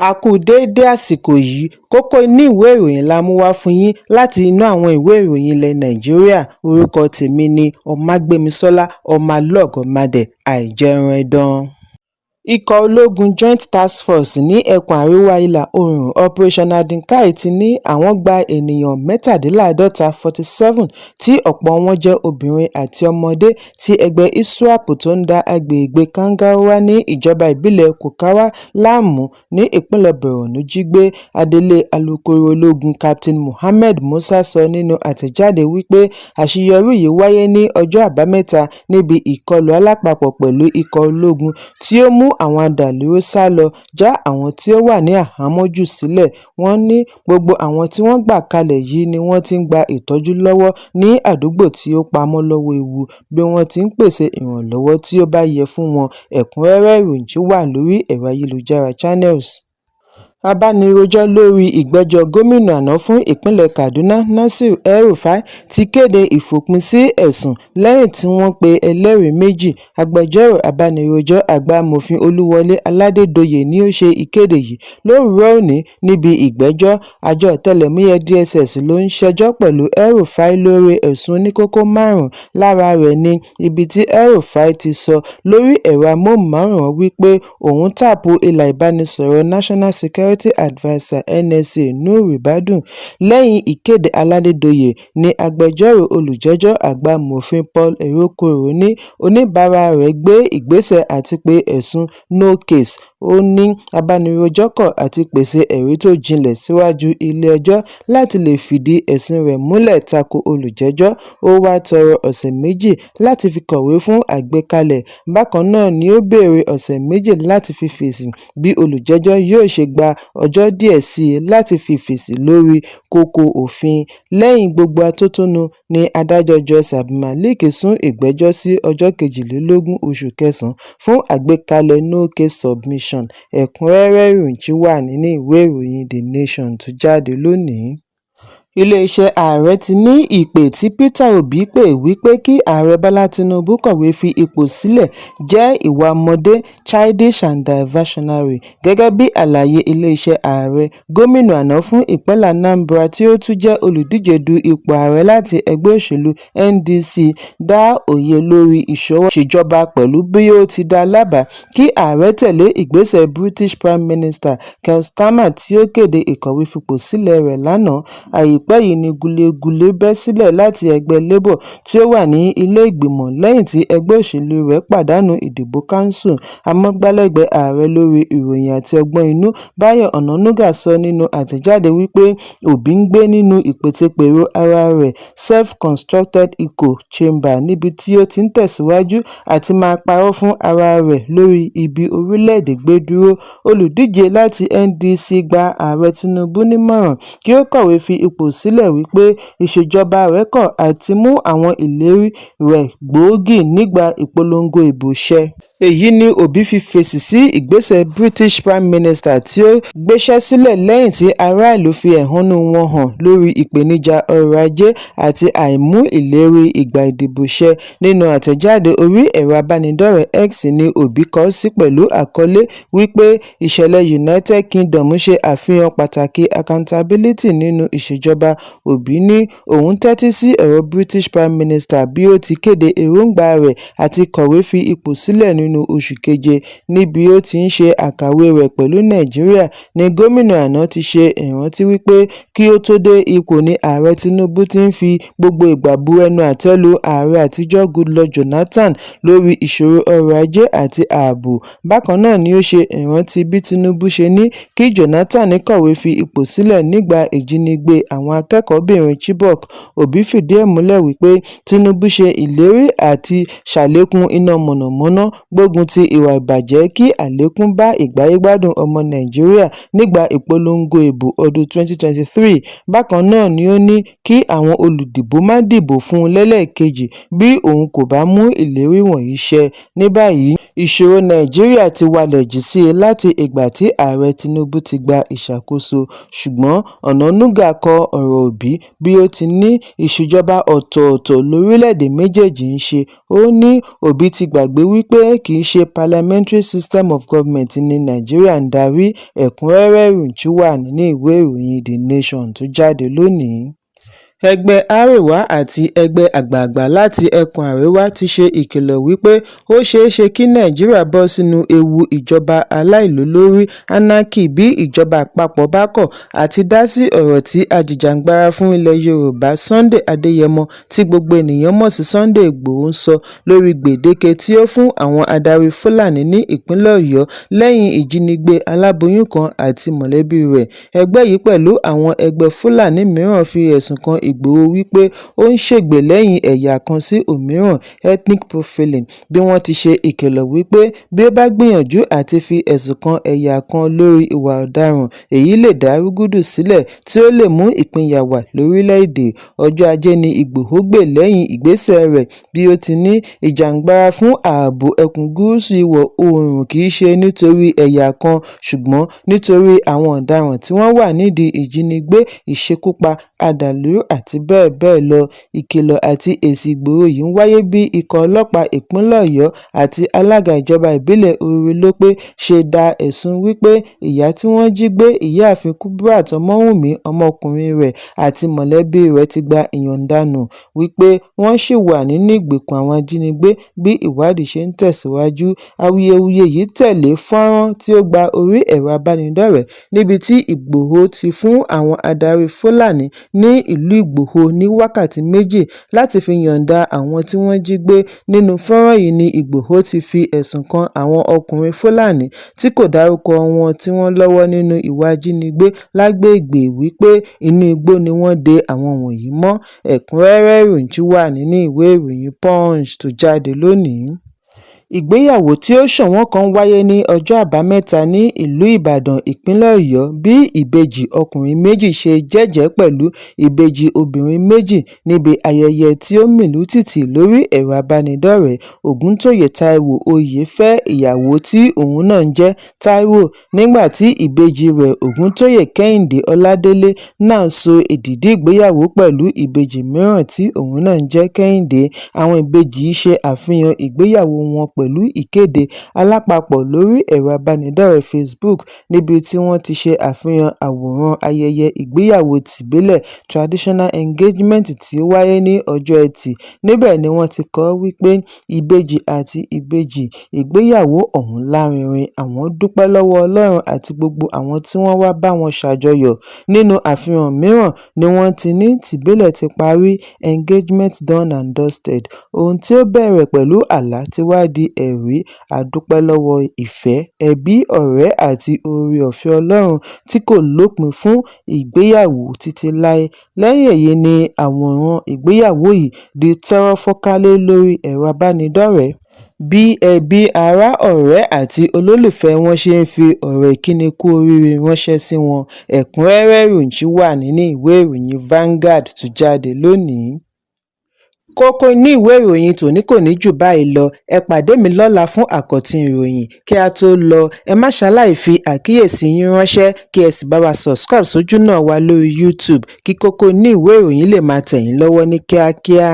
A kú déédé àsìkò yìí, kókó inú ìwé ìròyìn la mú wá fún yín láti inú àwọn ìwé ìròyìn ilẹ̀ Nàìjíríà. Orúkọ tèmi ni Ọmágbémisọ́lá Ọmọlọ́gọ̀mádẹ àìjẹran ẹdán. Ikọ̀ ológun Joint Task Force ní ẹkùn àríwá ìlà oòrùn Operation Akinkayi ti ní àwọn gba ènìyàn 47 tí ọ̀pọ̀ wọn jẹ́ obìnrin àti ọmọdé tí ẹgbẹ́ ISWAP tó ń da agbègbè Kangarawa ní ìjọba ìbílẹ̀ Kokawa láàmú ní ìpínlẹ̀ Borno jí gbé. Adelé alukoro ológun Captain Mohammed Musa sọ nínú àtẹ̀jáde wípé àṣeyọrí yìí wáyé ní ọjọ́ Àbámẹ́ta níbi ìkọlù alápapọ̀ pẹ̀lú ikọ̀ ológun tí ó mú àwọn adàlúrú sálọ, já àwọn tí ó wà ní àhámọ́ jù sílẹ̀. Wọ́n ní gbogbo àwọn tí wọ́n gbà kalẹ̀ yìí ni wọ́n ti ń gba ìtọ́jú lọ́wọ́ ní àdúgbò tí ó pamọ́ lọ́wọ́ ewu bí wọ́n ti ń pèsè ìrànlọ́wọ́ tí ó bá yẹ fún wọn. Ẹ̀kúnrẹ́rẹ́ ìròyìn wà lórí ẹ̀rọ ayélujára Channels. Abánirojọ́ lórí ìgbẹ́jọ́ gómìnà àná fún ìpínlẹ̀ Kaduna Nasir El-Rufai ti kéde ìfòpin sí ẹ̀sùn lẹ́yìn tí wọ́n pe ẹlẹ́rìí méjì. Agbẹjọ́rò abánirojọ́ àgbà amòfin Olúwọlé Aládédoyè ni ó ṣe ìkéde yìí lówùúrọ̀ òní níbi ìgbẹ́jọ́. Àjọ ọ̀tẹlẹ̀múyẹ́ DSS ló ń ṣẹjọ́ pẹ̀lú El-Rufai lórí ẹ̀sùn oníkókó 5 lára rẹ̀ ní ibi tí El-Rufai ti sọ lórí ẹ̀rọ amóhùnmáwòrán wípé òun tàpù ìlà ìbánisọ̀rọ̀ National Security Adviser NSA Nuhu Ribadu. Lẹ́yìn ìkéde Aládédoyè ni agbẹjọ́rò olùjẹ́jọ́ àgbà amòfin Paul Erokoro ní oníbàárà rẹ̀ gbé ìgbésẹ̀ àti pé ẹ̀sùn no case. Ó ní abánirojọ́ kọ̀ àti pèsè ẹ̀rí tó jinlẹ̀ síwájú ilé-ẹjọ́ láti lè fìdí ẹ̀sùn rẹ̀ múlẹ̀ tako olùjẹ́jọ́. Ó wá tọrọ ọ̀sẹ̀ 2 láti fi kọ̀wé fún àgbékalẹ̀. Bákan náà ni ó béèrè ọ̀sẹ̀ 2 láti fi fèsì bí olùjẹ́jọ́ yóò ṣe gba ọjọ́ díẹ̀ sí i láti fi fèsì lórí kókó òfin. Lẹ́yìn gbogbo atótónu ni adájọ́ Joyce Abdulmalik sún ìgbẹ́jọ́ sí ọjọ́ 22 oṣù kẹsàn-án fún àgbékalẹ̀ no case submission. Ẹ̀kúnrẹ́rẹ́ ìròyìn wà nínú ìwé ìròyìn The Nation tó jáde lónìí. Ilé-iṣẹ́ ààrẹ ti ní ìpè tí Peter Obi pè wípé kí ààrẹ Bọ́lá Tinubu kọ̀wé fi ipò sílẹ̀ jẹ́ ìwà ọmọdé childish and diversionary. Gẹ́gẹ́ bí àlàyé ilé-iṣẹ́ ààrẹ, gómìnà àná fún ìpínlẹ̀ Anambra tí ó tún jẹ́ olùdíje du ipò ààrẹ láti ẹgbẹ́ òṣèlú NDC dá òye lórí ìṣọwọ́ ṣèjọba pẹ̀lú bí ó ti dá lábàá kí ààrẹ tẹ̀lé ìgbésẹ̀ British Prime Minister Keir Starmer tí ó kéde ìkọ̀wé fipò sílẹ̀ rẹ̀ lánàá. Àìpẹ́ yìí ni gúlégúlé bẹ́ sílẹ̀ láti ẹgbẹ́ Labour tí ó wà ní ilé ìgbìmọ̀ lẹ́yìn tí ẹgbẹ́ òṣèlú rẹ̀ pàdánù ìdìbò kánsù. Amúgbálẹ́gbẹ̀ẹ́ ààrẹ lórí ìròyìn àti ọgbọ́n inú Báyọ̀ Ọ̀nànúgà sọ nínú àtẹ̀jáde wípé Obi ń gbé nínú ìpètèpèrò ara rẹ̀ self-constructed echo chamber níbi tí ó ti ń tẹ̀síwájú àti máa parọ́ fún ara rẹ̀ lórí ibi orílẹ̀-èdè gbé dúró. Olùdíje láti NDC gba ààrẹ Tinubu nímọ̀ràn kí ó kọ̀wé fi ipò sílẹ̀ wípé ìṣèjọba rẹ̀ kọ̀ àti mú àwọn ìlérí rẹ̀ gbòógì nígbà ìpolongo ìbò ṣẹ. Èyí ni Obi fi fèsì sí ìgbésẹ̀ British Prime Minister tí ó gbéṣẹ́ sílẹ̀ lẹ́yìn tí ará ìlú fi ẹ̀hónú wọn hàn lórí ìpèníjà ọrọ̀ ajé àti àìmú ìlérí ìgbà ìdìbò ṣẹ. Nínú àtẹ̀jáde orí ẹ̀rọ abánidọ́rẹ̀ẹ́ X ni Obi kọ sí pẹ̀lú àkọlé wípé ìṣẹ̀lẹ̀ United Kingdom ṣe àfihàn pàtàkì accountability nínú ìṣèjọba. Obi ní òun tẹ́tí sí ọ̀rọ̀ British Prime Minister bí ó ti kéde èròǹgbà rẹ̀ àti kọ̀wé fi ipò sílẹ̀ nínú oṣù keje. Níbi ó ti ń ṣe àkàwé rẹ̀ pẹ̀lú Nàìjíríà ni gómìnà àná ti ṣe ìrántí wípé kí ó tó dé ipò ni ààrẹ Tinubu ti ń fi gbogbo ìgbà bu ẹnu àtẹ́ lu ààrẹ àtijọ́ Goodluck Jonathan lórí ìṣòro ọrọ̀ ajé àti ààbò. Bákan náà ni ó ṣe ìrántí bí Tinubu ṣe ní kí Jonathan kọ̀wé fi ipò sílẹ̀ nígbà ìjínigbé àwọn akẹ́kọ̀ọ́bìnrin Chibok. Obi fìdí ẹ̀ múlẹ̀ wípé Tinubu ṣe ìlérí àti ṣàlékún iná mọ̀nàmọ́ná, gbógun ti ìwà ìbàjẹ́ kí àlékún bá ìgbáyégbádùn ọmọ Nàìjíríà nígbà ìpolongo ìbò ọdún 2023. Bákan náà ni ó ní kí àwọn olùdìbò má dìbò fún un lẹ́lẹ́ẹ̀kejì bí òun kò bá mú ìlérí wọ̀nyí ṣẹ. Ní báyìí, ìṣòro Nàìjíríà ti wálẹ̀ jù sí i láti ìgbà tí Ààrẹ Tinubu ti gba ìṣàkóso, ṣùgbọ́n Onanuga kọ ọ̀rọ̀ Obi bí ó ti ní ìṣèjọba ọ̀tọ̀ọ̀tọ̀ lórílẹ̀-èdè méjèèjì ń ṣe. Ó ní Obi ti gbàgbé wípé kì í ṣe parliamentary system of government ní Nàìjíríà ń darí. Ẹ̀kúnrẹ́rẹ́ ìròyìn wà nínú ìwé ìròyìn The Nation tó jáde lónìí. Ẹgbẹ́ Arewa àti ẹgbẹ́ àgbààgbà láti ẹkùn àríwá ti ṣe ìkìlọ̀ wípé ó ṣeéṣe kí Nàìjíríà bọ́ sínú ewu ìjọba aláìlólórí anarchy bí ìjọba àpapọ̀ bá kọ̀ àti dá sí ọ̀rọ̀ tí ajìjàǹgbara fún ilẹ̀ Yorùbá Sunday Adéyẹmọ tí gbogbo ènìyàn mọ̀ sí Sunday Ìgbòho ń sọ lórí gbèdéke tí ó fún àwọn adarí Fúlàní ní ìpínlẹ̀ Ọ̀yọ́ lẹ́yìn ìjínigbé aláboyún kan àti mọ̀lẹ́bí rẹ̀. Ẹgbẹ́ yìí pẹ̀lú àwọn ẹgbẹ́ Fúlàní mìíràn fi ẹ̀sùn kan Ìgbòho wípé ó ń ṣègbè lẹ́yìn ẹ̀yà kan sí òmíràn ethnic profiling bí wọ́n ti ṣe ìkìlọ̀ wípé bí ó bá gbìyànjú àti fi ẹ̀sùn kan ẹ̀yà kan lórí ìwà ọ̀daràn èyí lè dá rúgúdù sílẹ̀ tí ó lè mú ìpínyà wá lórílẹ̀-èdè. Ọjọ́ Ajé ni Ìgbòho gbè lẹ́yìn ìgbésẹ̀ rẹ̀ bí ó ti ní ìjàǹgbara fún ààbò ẹkùn gúúsù ìwọ̀ oòrùn kì í ṣe nítorí ẹ̀yà kan ṣùgbọ́n nítorí àwọn ọ̀daràn tí wọ́n wà nídìí ìjínigbé, ìṣekúpa, àdàlúrú àti bẹ́ẹ̀ bẹ́ẹ̀ lọ. Ìkìlọ̀ àti èsì Ìgbòho yìí ń wáyé bí ikọ̀ ọlọ́pàá ìpínlẹ̀ Ọ̀yọ́ àti alága ìjọba ìbílẹ̀ Orílópé ṣe da ẹ̀sùn wípé ìyá tí wọ́n jí gbé Ìyáàfin Kudirat Ọmọ́wùnmí ọmọkùnrin rẹ̀ àti mọ̀lẹ́bí rẹ̀ ti gba ìyọ̀ǹda nù wípé wọ́n ṣì wà nínú ìgbèkùn àwọn ajínigbé bí ìwádìí ṣe ń tẹ̀síwájú. Awuyewuye yìí tẹ̀lé fọ́nrán tí ó gba orí ẹ̀rọ abánidọ́rẹ̀ẹ́ níbi tí Ìgbòho ti fún àwọn adarí Fúlàní ní ìlú Ìgbòho ní wákàtí méjì láti fi yọ̀ǹda àwọn tí wọ́n jí gbé. Nínú fọ́nrán yìí ni Ìgbòho ti fi ẹ̀sùn kan àwọn ọkùnrin Fúlàní tí kò dárúkọ wọn tí wọ́n lọ́wọ́ nínú ìwà ìjínigbé lágbègbè wípé inú igbó ni wọ́n de àwọn wọ̀nyí mọ́. Ẹ̀kúnrẹ́rẹ́ ìròyìn wà nínú ìwé ìròyìn Punch tó jáde lónìí. Ìgbéyàwó tí ó ṣọ̀wọ́n kan wáyé ní ọjọ́ Àbámẹ́ta ní ìlú Ìbàdàn, ìpínlẹ̀ Ọ̀yọ́ bí ìbejì ọkùnrin méjì ṣe jẹ́jẹ̀ẹ́ pẹ̀lú ìbejì obìnrin méjì níbi ayẹyẹ tí ó mìlú tìtì lórí ẹ̀rọ abánidọ́rẹ̀ẹ́. Ògúntóyè Táíwò Oyè fẹ́ ìyàwó tí òun náà ń jẹ́ Táíwò nígbà tí ìbejì rẹ̀ Ògúntóyè Kẹ́hìndé Ọládélé náà so èdìdì ìgbéyàwó pẹ̀lú ìbejì mìíràn tí òun náà ń jẹ́ Kẹ́hìndé. Àwọn ìbejì yìí ṣe àfihàn ìgbéyàwó wọn pẹ̀lú ìkéde alápapọ̀ lórí ẹ̀rọ abánidọ́rẹ̀ẹ́ Facebook níbi tí wọ́n ti ṣe àfihàn àwòrán ayẹyẹ ìgbéyàwó tìbílẹ̀ traditional engagement tí ó wáyé ní ọjọ́ Ẹtì. Níbẹ̀ ni wọ́n ti kọ wípé ìbejì àti ìbejì ìgbéyàwó ọ̀hún lárinrin, àwọn dúpẹ́ lọ́wọ́ Ọlọ́run àti gbogbo àwọn tí wọ́n wá bá wọn ṣàjọyọ̀. Nínú àfihàn mìíràn ni wọ́n ti ní tìbílẹ̀ ti parí, engagement done and dusted. Ohun tí ó bẹ̀rẹ̀ pẹ̀lú àlá ti wá di ẹ̀rí. A dúpẹ́ lọ́wọ́ ìfẹ́, ẹbí, ọ̀rẹ́ àti oore-ọ̀fẹ́ Ọlọ́run tí kò lópin fún ìgbéyàwó títí láé. Lẹ́yìn èyí ni àwòrán ìgbéyàwó yìí di tọ́rọ́ fọ́nkálé lórí ẹ̀rọ abánidọ́rẹ̀ẹ́ bí ẹbí, ará, ọ̀rẹ́ àti olólùfẹ́ wọn ṣe ń fi ọ̀rọ̀ ìkíni kú oríire ránṣẹ́ sí wọn. Ẹ̀kúnrẹ́rẹ́ ìròyìn wà nínú ìwé ìròyìn Vanguard tó jáde lónìí. Kókó ní ìwé ìròyìn tòní kò ní jù báyìí lọ. Ẹ pàdé mi lọ́la fún àkọ́tún ìròyìn. Kí a tó lọ, ẹ má ṣaláì fi àkíyèsí yín ránṣẹ́ kí ẹ sì bá wa subscribe sójú náà wa lórí YouTube kí kókó ní ìwé ìròyìn lè máa tẹ̀ yín lọ́wọ́ ní kíákíá.